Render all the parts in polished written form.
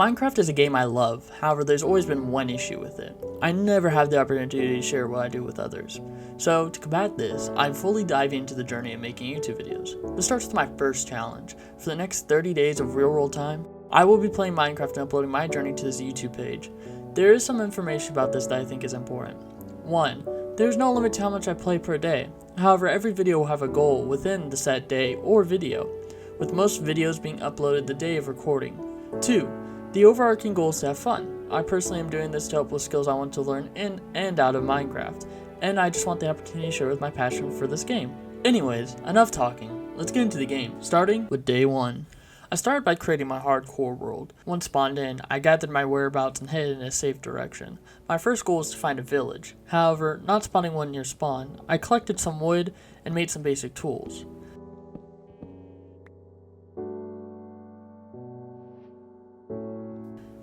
Minecraft is a game I love, however there's always been one issue with it. I never have the opportunity to share what I do with others. So to combat this, I'm fully diving into the journey of making YouTube videos. This starts with my first challenge. For the next 30 days of real world time, I will be playing Minecraft and uploading my journey to this YouTube page. There is some information about this that I think is important. 1. There's no limit to how much I play per day. However, every video will have a goal within the set day or video, with most videos being uploaded the day of recording. 2. The overarching goal is to have fun. I personally am doing this to help with skills I want to learn in and out of Minecraft, and I just want the opportunity to share with my passion for this game. Anyways, enough talking. Let's get into the game, starting with day 1. I started by creating my hardcore world. Once spawned in, I gathered my whereabouts and headed in a safe direction. My first goal was to find a village. However, not spawning one near spawn, I collected some wood and made some basic tools.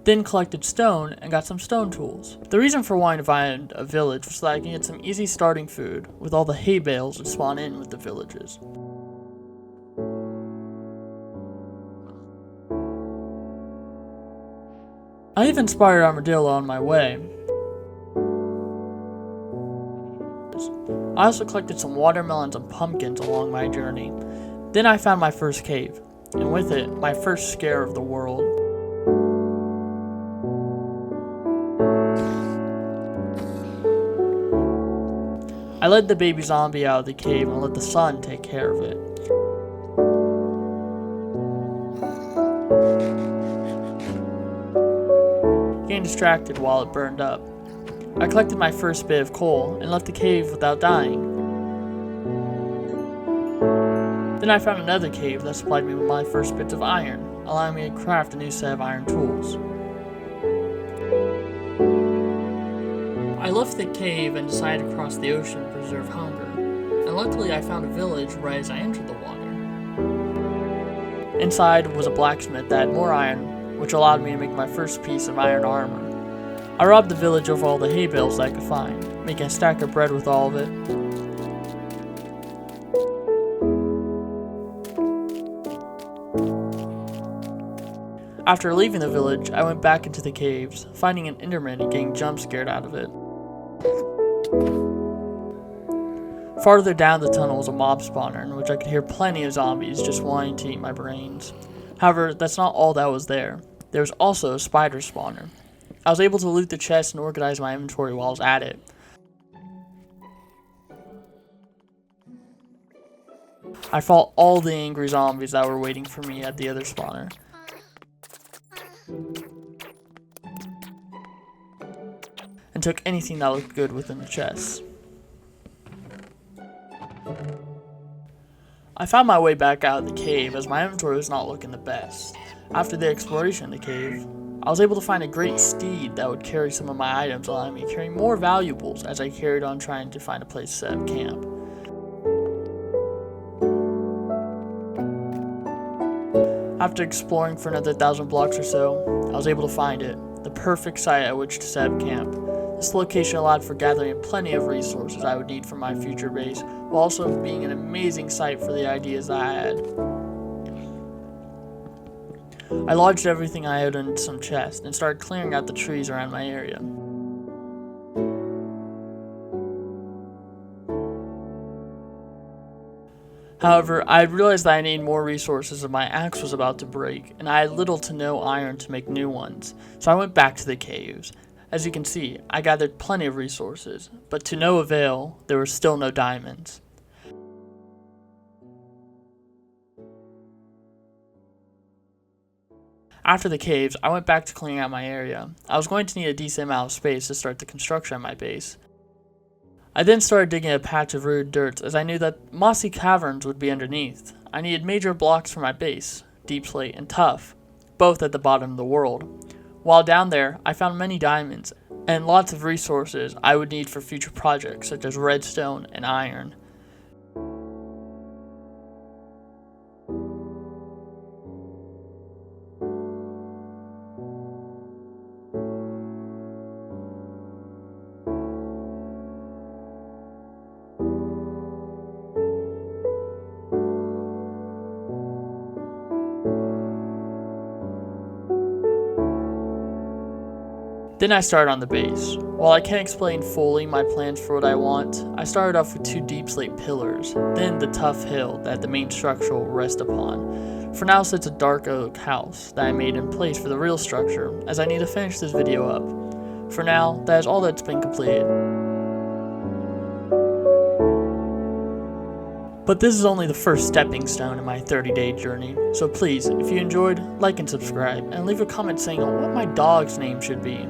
Then collected stone and got some stone tools. The reason for wanting to find a village was so that I can get some easy starting food with all the hay bales that spawn in with the villages. I even spotted armadillo on my way. I also collected some watermelons and pumpkins along my journey. Then I found my first cave, and with it, my first scare of the world. I led the baby zombie out of the cave and let the sun take care of it. Getting distracted while it burned up. I collected my first bit of coal and left the cave without dying. Then I found another cave that supplied me with my first bits of iron, allowing me to craft a new set of iron tools. I left the cave and decided to cross the ocean to preserve hunger, and luckily I found a village right as I entered the water. Inside was a blacksmith that had more iron, which allowed me to make my first piece of iron armor. I robbed the village of all the hay bales that I could find, making a stack of bread with all of it. After leaving the village, I went back into the caves, finding an Enderman and getting jump scared out of it. Farther down the tunnel was a mob spawner, in which I could hear plenty of zombies just wanting to eat my brains. However, that's not all that was there. There was also a spider spawner. I was able to loot the chest and organize my inventory while I was at it. I fought all the angry zombies that were waiting for me at the other spawner. And took anything that looked good within the chest. I found my way back out of the cave as my inventory was not looking the best. After the exploration of the cave, I was able to find a great steed that would carry some of my items, allowing me to carry more valuables as I carried on trying to find a place to set up camp. After exploring for another 1,000 blocks or so, I was able to find it, the perfect site at which to set up camp. This location allowed for gathering plenty of resources I would need for my future base, while also being an amazing site for the ideas that I had. I lodged everything I had into some chests and started clearing out the trees around my area. However, I had realized that I needed more resources as my axe was about to break, and I had little to no iron to make new ones, so I went back to the caves. As you can see, I gathered plenty of resources, but to no avail, there were still no diamonds. After the caves, I went back to clearing out my area. I was going to need a decent amount of space to start the construction of my base. I then started digging a patch of rooted dirt as I knew that mossy caverns would be underneath. I needed major blocks for my base, deep slate and tough, both at the bottom of the world. While down there, I found many diamonds and lots of resources I would need for future projects such as redstone and iron. Then I started on the base. While I can't explain fully my plans for what I want, I started off with 2 deep slate pillars, then the tough hill that the main structure will rest upon. For now sits a dark oak house that I made in place for the real structure, as I need to finish this video up. For now, that is all that's been completed. But this is only the first stepping stone in my 30-day journey, so please, if you enjoyed, like and subscribe, and leave a comment saying what my dog's name should be.